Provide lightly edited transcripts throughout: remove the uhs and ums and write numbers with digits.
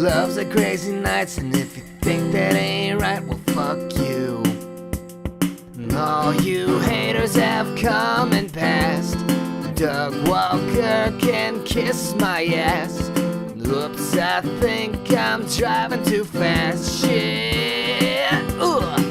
loves the crazy nights, and if you think that ain't right, well fuck you. All you haters have come and passed. Doug Walker can kiss my ass. Oops, I think I'm driving too fast. Shit. Ugh.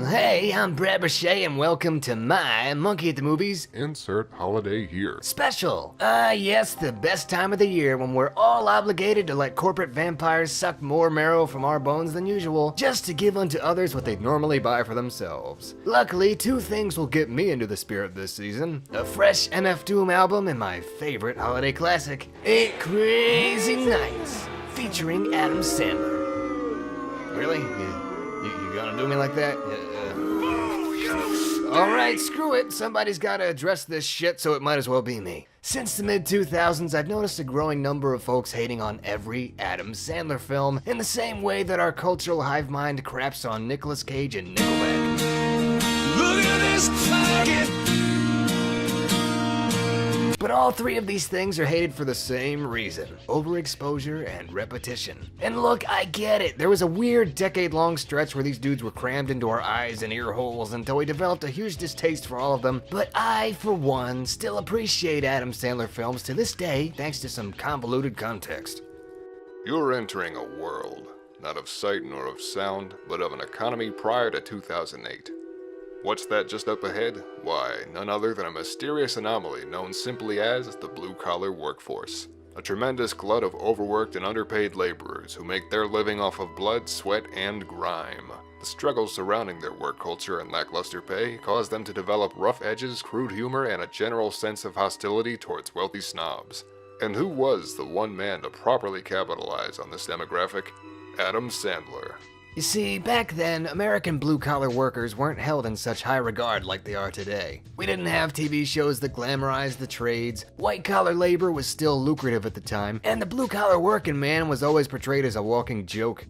Hey, I'm Brad Brachet, and welcome to my Monkey at the Movies Insert holiday here special. Yes, the best time of the year when we're all obligated to let corporate vampires suck more marrow from our bones than usual, just to give unto others what they'd normally buy for themselves. Luckily, two things will get me into the spirit this season: a fresh MF Doom album and my favorite holiday classic, 8 Crazy Nights, featuring Adam Sandler. Really? You gonna do me like that? Alright, screw it. Somebody's gotta address this shit, so it might as well be me. Since the mid-2000s, I've noticed a growing number of folks hating on every Adam Sandler film, in the same way that our cultural hive mind craps on Nicolas Cage and Nickelback. Look at this target! But all three of these things are hated for the same reason: overexposure and repetition. And look, I get it. There was a weird decade-long stretch where these dudes were crammed into our eyes and ear holes until we developed a huge distaste for all of them. But I, for one, still appreciate Adam Sandler films to this day, thanks to some convoluted context. You're entering a world, not of sight nor of sound, but of an economy prior to 2008. What's that just up ahead? Why, none other than a mysterious anomaly known simply as the blue-collar workforce. A tremendous glut of overworked and underpaid laborers who make their living off of blood, sweat, and grime. The struggles surrounding their work culture and lackluster pay cause them to develop rough edges, crude humor, and a general sense of hostility towards wealthy snobs. And who was the one man to properly capitalize on this demographic? Adam Sandler. You see, back then, American blue-collar workers weren't held in such high regard like they are today. We didn't have TV shows that glamorized the trades, white-collar labor was still lucrative at the time, and the blue-collar working man was always portrayed as a walking joke.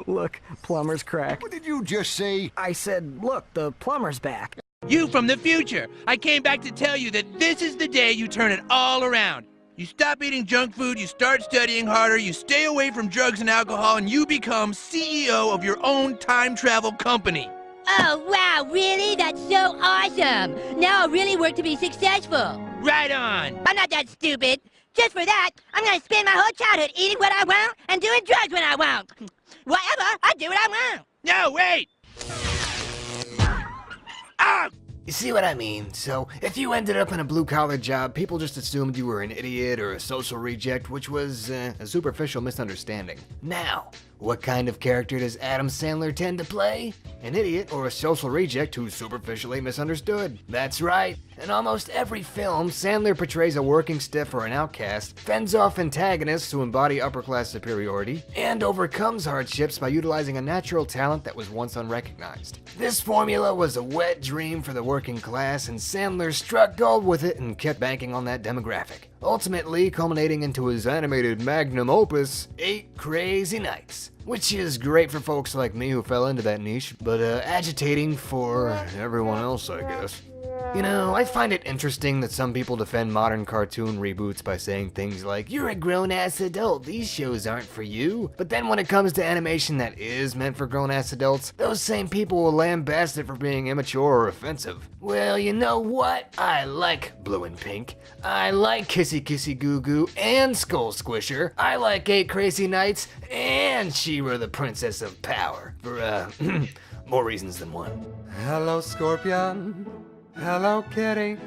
Look, plumber's crack. What did you just say? I said, look, the plumber's back. You from the future! I came back to tell you that this is the day you turn it all around. You stop eating junk food, you start studying harder, you stay away from drugs and alcohol, and you become CEO of your own time travel company. Oh, wow, really? That's so awesome. Now I'll really work to be successful. Right on! I'm not that stupid. Just for that, I'm gonna spend my whole childhood eating what I want and doing drugs when I want. Whatever, I do what I want. No, wait! Ah! You see what I mean? So, if you ended up in a blue-collar job, people just assumed you were an idiot or a social reject, which was a superficial misunderstanding. Now, what kind of character does Adam Sandler tend to play? An idiot or a social reject who's superficially misunderstood. That's right. In almost every film, Sandler portrays a working stiff or an outcast, fends off antagonists who embody upper-class superiority, and overcomes hardships by utilizing a natural talent that was once unrecognized. This formula was a wet dream for the working class, and Sandler struck gold with it and kept banking on that demographic, ultimately culminating into his animated magnum opus, 8 Crazy Nights, which is great for folks like me who fell into that niche, but agitating for everyone else, I guess. You know, I find it interesting that some people defend modern cartoon reboots by saying things like, "You're a grown-ass adult, these shows aren't for you." But then when it comes to animation that is meant for grown-ass adults, those same people will lambaste it for being immature or offensive. Well, you know what? I like Blue and Pink. I like Kissy Kissy Goo Goo and Skull Squisher. I like 8 Crazy Nights and She-Ra the Princess of Power. For, more reasons than one. Hello, Scorpion. Hello, kitty.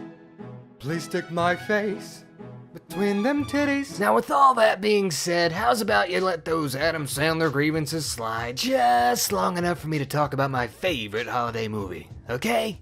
Please stick my face between them titties. Now, with all that being said, how's about you let those Adam Sandler grievances slide just long enough for me to talk about my favorite holiday movie, okay?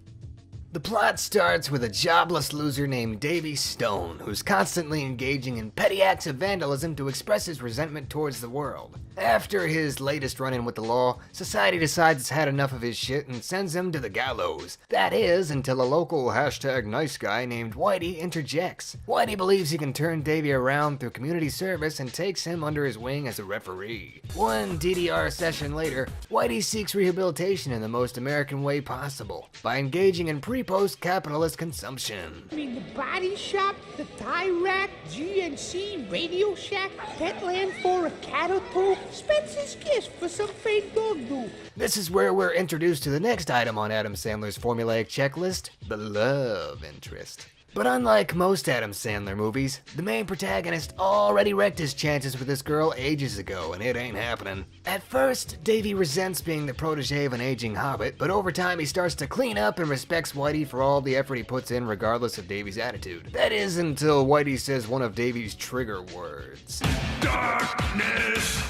The plot starts with a jobless loser named Davy Stone, who's constantly engaging in petty acts of vandalism to express his resentment towards the world. After his latest run-in with the law, society decides it's had enough of his shit and sends him to the gallows. That is, until a local #nice guy named Whitey interjects. Whitey believes he can turn Davy around through community service and takes him under his wing as a referee. One DDR session later, Whitey seeks rehabilitation in the most American way possible, by engaging in pre-post capitalist consumption. I mean, the body shop, the tie rack, GNC, Radio Shack, Petland for a cat or two, Spencer's Kiss for some fake dog do. This is where we're introduced to the next item on Adam Sandler's formulaic checklist, the love interest. But unlike most Adam Sandler movies, the main protagonist already wrecked his chances with this girl ages ago, and it ain't happening. At first, Davy resents being the protege of an aging hobbit, but over time he starts to clean up and respects Whitey for all the effort he puts in regardless of Davy's attitude. That is until Whitey says one of Davy's trigger words. Darkness!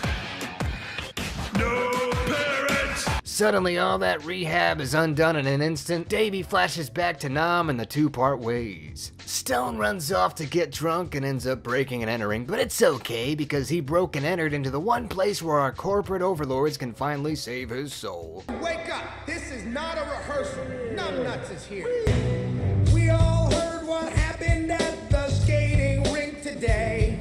No parents! Suddenly, all that rehab is undone in an instant. Davy flashes back to Nam and the two part ways. Stone runs off to get drunk and ends up breaking and entering, but it's okay because he broke and entered into the one place where our corporate overlords can finally save his soul. Wake up! This is not a rehearsal. Numbnuts is here. We all heard what happened at the skating rink today.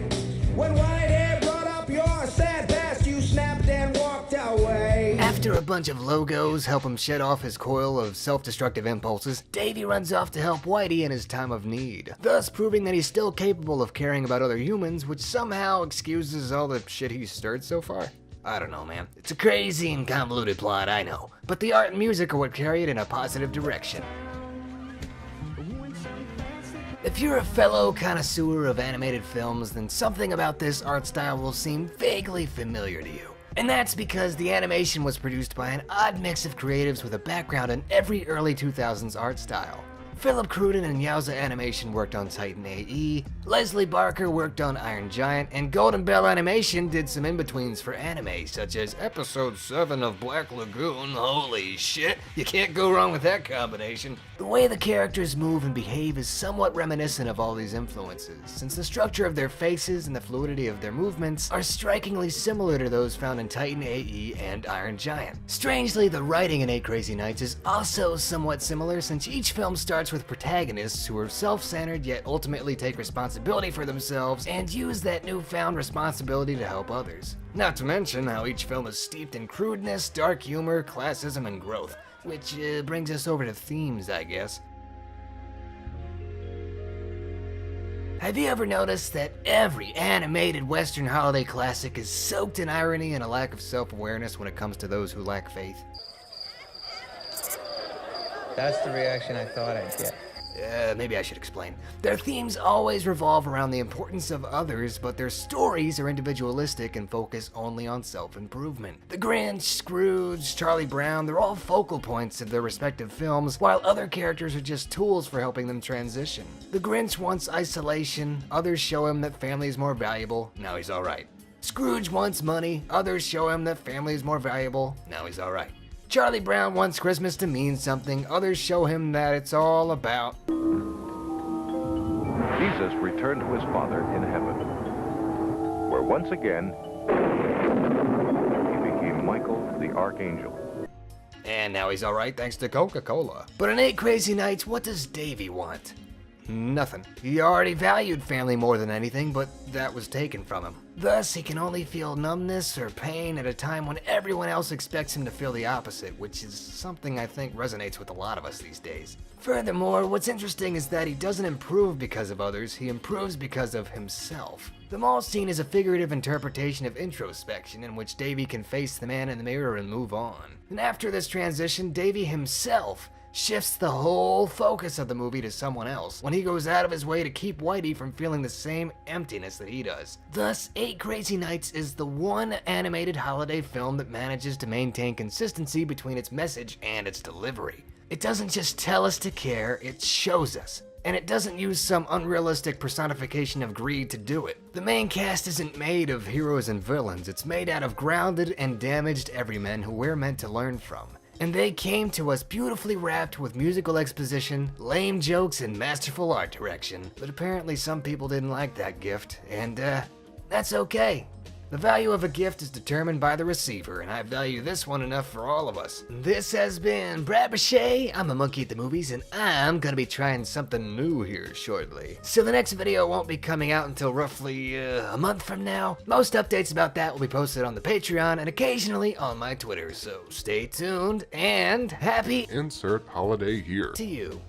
When Whitehead brought up your sad past, you snapped and walked away. After a bunch of logos help him shed off his coil of self-destructive impulses, Davy runs off to help Whitey in his time of need, thus proving that he's still capable of caring about other humans, which somehow excuses all the shit he's stirred so far. I don't know, man. It's a crazy and convoluted plot, I know, but the art and music are what carry it in a positive direction. If you're a fellow connoisseur of animated films, then something about this art style will seem vaguely familiar to you. And that's because the animation was produced by an odd mix of creatives with a background in every early 2000s art style. Philip Cruden and Yowza Animation worked on Titan AE, Leslie Barker worked on Iron Giant, and Golden Bell Animation did some in-betweens for anime, such as Episode 7 of Black Lagoon. Holy shit, you can't go wrong with that combination. The way the characters move and behave is somewhat reminiscent of all these influences, since the structure of their faces and the fluidity of their movements are strikingly similar to those found in Titan AE and Iron Giant. Strangely, the writing in 8 Crazy Nights is also somewhat similar, since each film starts with protagonists who are self-centered yet ultimately take responsibility for themselves and use that newfound responsibility to help others. Not to mention how each film is steeped in crudeness, dark humor, classism, and growth, which brings us over to themes, I guess. Have you ever noticed that every animated Western holiday classic is soaked in irony and a lack of self-awareness when it comes to those who lack faith? That's the reaction I thought I'd get. Maybe I should explain. Their themes always revolve around the importance of others, but their stories are individualistic and focus only on self-improvement. The Grinch, Scrooge, Charlie Brown, they're all focal points of their respective films, while other characters are just tools for helping them transition. The Grinch wants isolation, others show him that family is more valuable, now he's alright. Scrooge wants money, others show him that family is more valuable, now he's alright. Charlie Brown wants Christmas to mean something, others show him that it's all about. Jesus returned to his Father in heaven, where once again he became Michael the Archangel. And now he's alright thanks to Coca-Cola. But in 8 Crazy Nights, what does Davy want? Nothing. He already valued family more than anything, but that was taken from him. Thus, he can only feel numbness or pain at a time when everyone else expects him to feel the opposite, which is something I think resonates with a lot of us these days. Furthermore, what's interesting is that he doesn't improve because of others, he improves because of himself. The mall scene is a figurative interpretation of introspection in which Davy can face the man in the mirror and move on. And after this transition, Davy himself shifts the whole focus of the movie to someone else when he goes out of his way to keep Whitey from feeling the same emptiness that he does. Thus, 8 Crazy Nights is the one animated holiday film that manages to maintain consistency between its message and its delivery. It doesn't just tell us to care, it shows us. And it doesn't use some unrealistic personification of greed to do it. The main cast isn't made of heroes and villains, it's made out of grounded and damaged everymen who we're meant to learn from. And they came to us beautifully wrapped with musical exposition, lame jokes, and masterful art direction. But apparently some people didn't like that gift, and that's okay. The value of a gift is determined by the receiver, and I value this one enough for all of us. This has been Brad Bichet. I'm a monkey at the movies, and I'm gonna be trying something new here shortly. So the next video won't be coming out until roughly a month from now. Most updates about that will be posted on the Patreon and occasionally on my Twitter, so stay tuned and happy Insert holiday here. to you.